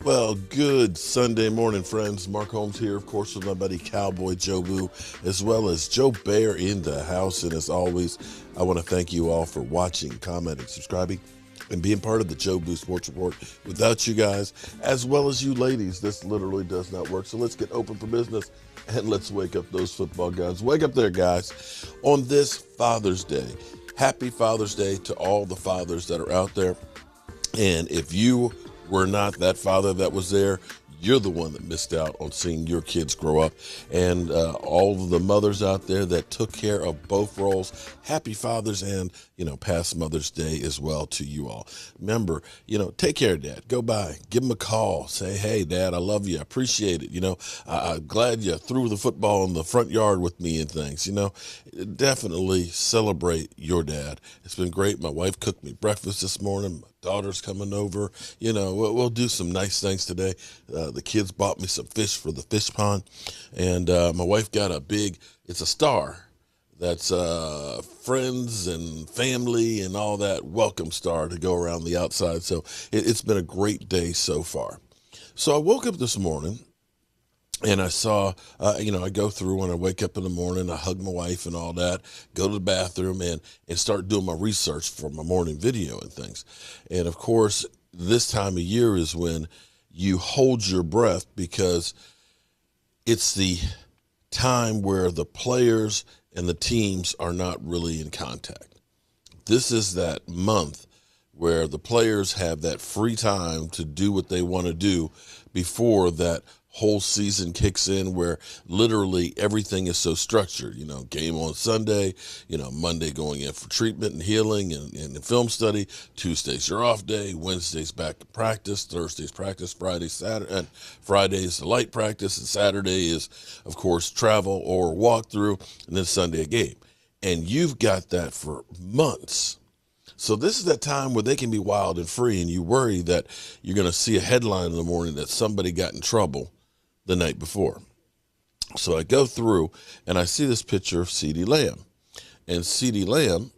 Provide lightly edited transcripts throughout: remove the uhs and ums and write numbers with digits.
Well, good Sunday morning, friends. Mark Holmes here, of course, with my buddy Cowboy Joe Boo, as well as Joe Bear in the house. And as always, I want to thank you all for watching, commenting, subscribing, and being part of the Joe Boo Sports Report. Without you guys, as well as you ladies, this literally does not work. So let's get open for business and let's wake up those football gods. Wake up there, guys, on this Father's Day. Happy Father's Day to all the fathers that are out there. And if you were not that father that was there, you're the one that missed out on seeing your kids grow up. And all of the mothers out there that took care of both roles, happy Father's and, past Mother's Day as well to you all. Remember, take care of Dad. Go by, give him a call. Say, hey, Dad, I love you. I appreciate it. I'm glad you threw the football in the front yard with me and things. Definitely celebrate your dad. It's been great. My wife cooked me breakfast this morning. My daughter's coming over. We'll do some nice things today. The kids bought me some fish for the fish pond, and my wife got it's a star that's friends and family and all that welcome star to go around the outside. So it's been a great day so far. So I woke up this morning and I saw, I go through when I wake up in the morning, I hug my wife and all that, go to the bathroom and start doing my research for my morning video and things. And of course, this time of year is when you hold your breath because it's the time where the players and the teams are not really in contact. This is that month where the players have that free time to do what they want to do before that whole season kicks in, where literally everything is so structured. Game on Sunday, Monday going in for treatment and healing and film study. Tuesday's your off day. Wednesday's back to practice. Thursday's practice. Friday's the light practice. And Saturday is, of course, travel or walkthrough. And then Sunday a game. And you've got that for months. So this is that time where they can be wild and free, and you worry that you're going to see a headline in the morning that somebody got in trouble the night before. So I go through and I see this picture of Ceedee Lamb. And Ceedee Lamb,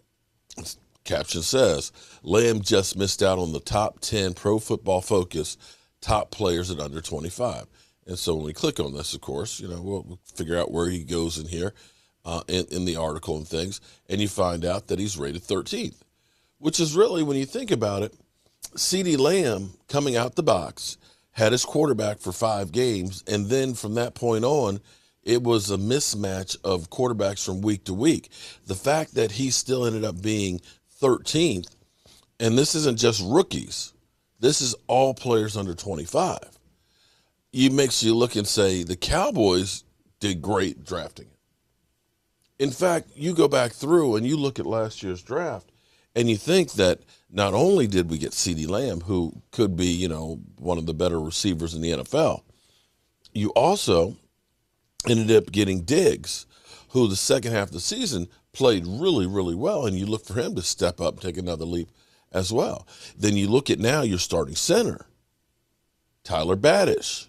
caption says, Lamb just missed out on the top 10 Pro Football Focus top players at under 25. And so when we click on this, of course, we'll figure out where he goes in here in the article and things. And you find out that he's rated 13th, which is really, when you think about it, Ceedee Lamb coming out the box had his quarterback for 5 games, and then from that point on, it was a mismatch of quarterbacks from week to week. The fact that he still ended up being 13th, and this isn't just rookies, this is all players under 25. It makes you look and say the Cowboys did great drafting it. In fact, you go back through and you look at last year's draft, and you think that not only did we get Ceedee Lamb, who could be, one of the better receivers in the NFL, you also ended up getting Diggs, who the second half of the season played really, really well, and you look for him to step up and take another leap as well. Then you look at now your starting center, Tyler Baddish,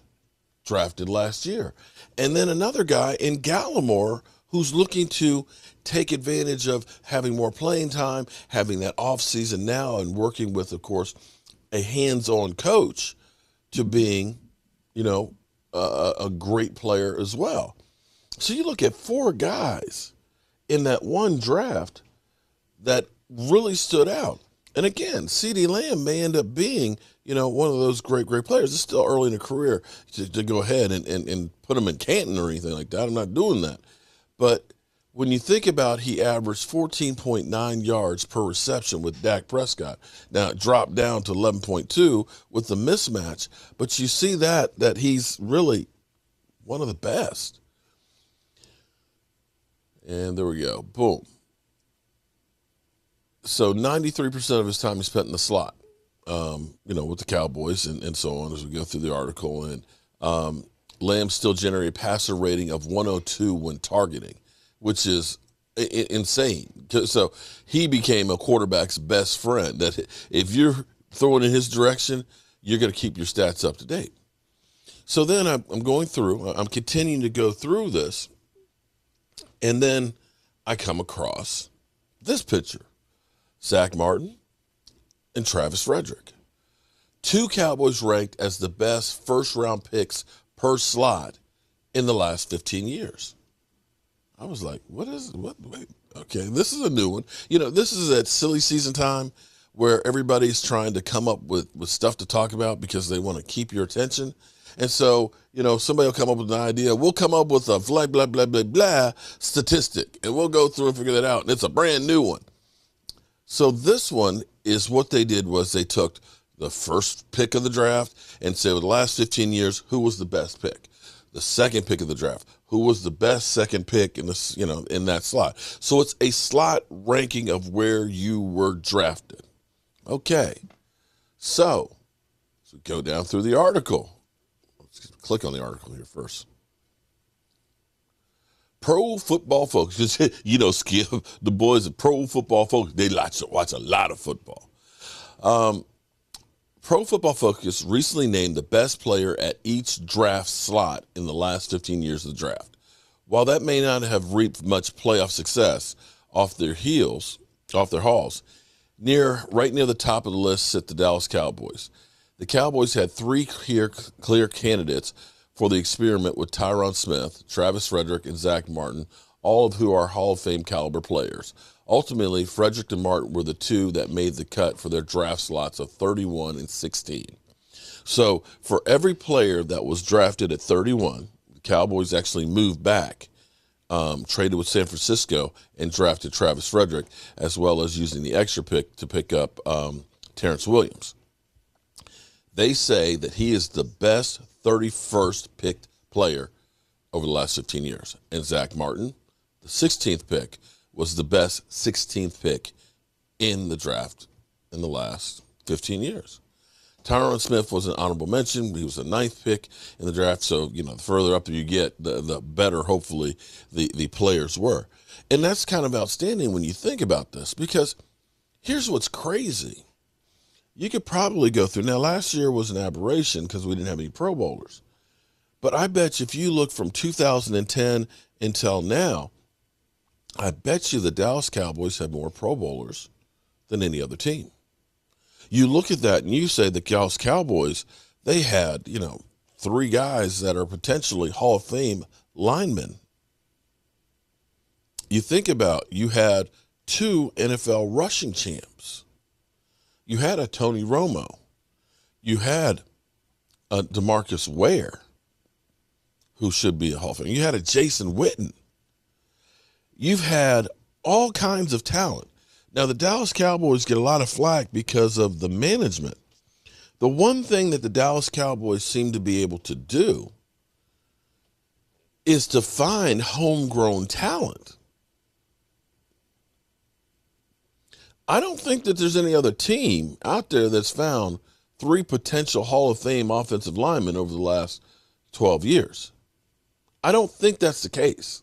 drafted last year. And then another guy in Gallimore who's looking to take advantage of having more playing time, having that offseason now, and working with, of course, a hands-on coach to being, a great player as well. So you look at 4 guys in that one draft that really stood out. And again, Ceedee Lamb may end up being, one of those great players. It's still early in a career to go ahead and put him in Canton or anything like that. I'm not doing that. But when you think about, he averaged 14.9 yards per reception with Dak Prescott. Now it dropped down to 11.2 with the mismatch, but you see that he's really one of the best. And there we go. Boom. So 93% of his time he spent in the slot, with the Cowboys and so on as we go through the article. And Lamb still generated a passer rating of 102 when targeting, which is insane. So he became a quarterback's best friend. That if you're throwing in his direction, you're going to keep your stats up to date. So then I'm going through, I'm continuing to go through this, and then I come across this picture, Zach Martin and Travis Frederick. 2 Cowboys ranked as the best first-round picks per slot in the last 15 years. I was like, what? Wait, okay, this is a new one. This is at silly season time where everybody's trying to come up with stuff to talk about because they want to keep your attention. And so, somebody will come up with an idea. We'll come up with a blah, blah, blah, blah, blah statistic, and we'll go through and figure that out. And it's a brand new one. So this one is what they did was they took the first pick of the draft and said, over the last 15 years, who was the best pick? The second pick of the draft, who was the best second pick in in that slot? So it's a slot ranking of where you were drafted. Okay, so go down through the article. Let's click on the article here first. Pro Football Focus, Skip, the boys at Pro Football Focus, they watch a lot of football. Pro Football Focus recently named the best player at each draft slot in the last 15 years of the draft. While that may not have reaped much playoff success off their hauls, right near the top of the list sit the Dallas Cowboys. The Cowboys had 3 clear candidates for the experiment with Tyron Smith, Travis Frederick, and Zach Martin, all of who are Hall of Fame caliber players. Ultimately, Frederick and Martin were the 2 that made the cut for their draft slots of 31 and 16. So for every player that was drafted at 31, the Cowboys actually moved back, traded with San Francisco, and drafted Travis Frederick, as well as using the extra pick to pick up Terrence Williams. They say that he is the best 31st picked player over the last 15 years. And Zach Martin, the 16th pick, was the best 16th pick in the draft in the last 15 years. Tyron Smith was an honorable mention. He was the 9th pick in the draft. So, the further up you get, the better, hopefully, the players were. And that's kind of outstanding when you think about this, because here's what's crazy. You could probably go through. Now, last year was an aberration because we didn't have any Pro Bowlers. But I bet you if you look from 2010 until now, I bet you the Dallas Cowboys have more Pro Bowlers than any other team. You look at that and you say the Dallas Cowboys, they had, 3 guys that are potentially Hall of Fame linemen. You think about, you had 2 NFL rushing champs. You had a Tony Romo. You had a DeMarcus Ware, who should be a Hall of Fame. You had a Jason Witten. You've had all kinds of talent. Now, the Dallas Cowboys get a lot of flack because of the management. The one thing that the Dallas Cowboys seem to be able to do is to find homegrown talent. I don't think that there's any other team out there that's found 3 potential Hall of Fame offensive linemen over the last 12 years. I don't think that's the case.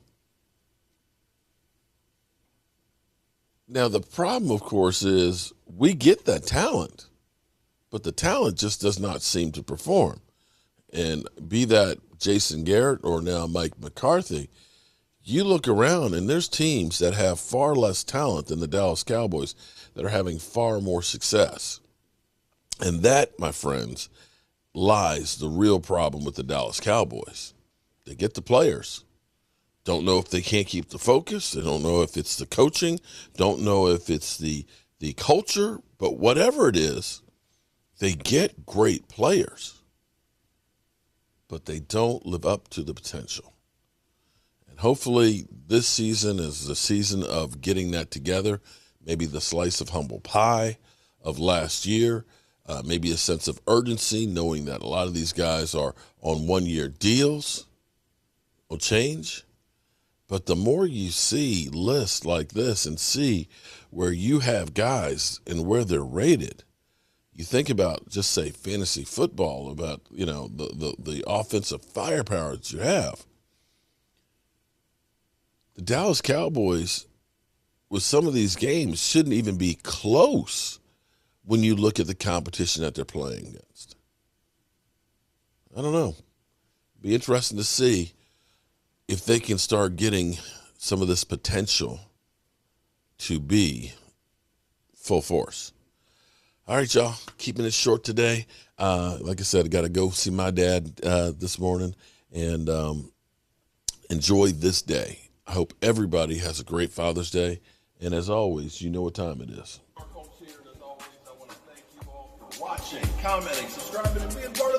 Now, the problem, of course, is we get that talent, but the talent just does not seem to perform. And be that Jason Garrett or now Mike McCarthy, you look around and there's teams that have far less talent than the Dallas Cowboys that are having far more success. And that, my friends, lies the real problem with the Dallas Cowboys. They get the players. Don't know if they can't keep the focus. They don't know if it's the coaching. Don't know if it's the culture. But whatever it is, they get great players. But they don't live up to the potential. And hopefully this season is the season of getting that together. Maybe the slice of humble pie of last year. Maybe a sense of urgency, knowing that a lot of these guys are on 1-year deals will change. But the more you see lists like this and see where you have guys and where they're rated, you think about, just say, fantasy football, about, the offensive firepower that you have. The Dallas Cowboys, with some of these games, shouldn't even be close when you look at the competition that they're playing against. I don't know. Be interesting to see if they can start getting some of this potential to be full force. All right, y'all, keeping it short today. Like I said, I got to go see my dad this morning and enjoy this day. I hope everybody has a great Father's Day. And as always, you know what time it is. Watching, commenting, subscribing, and being part of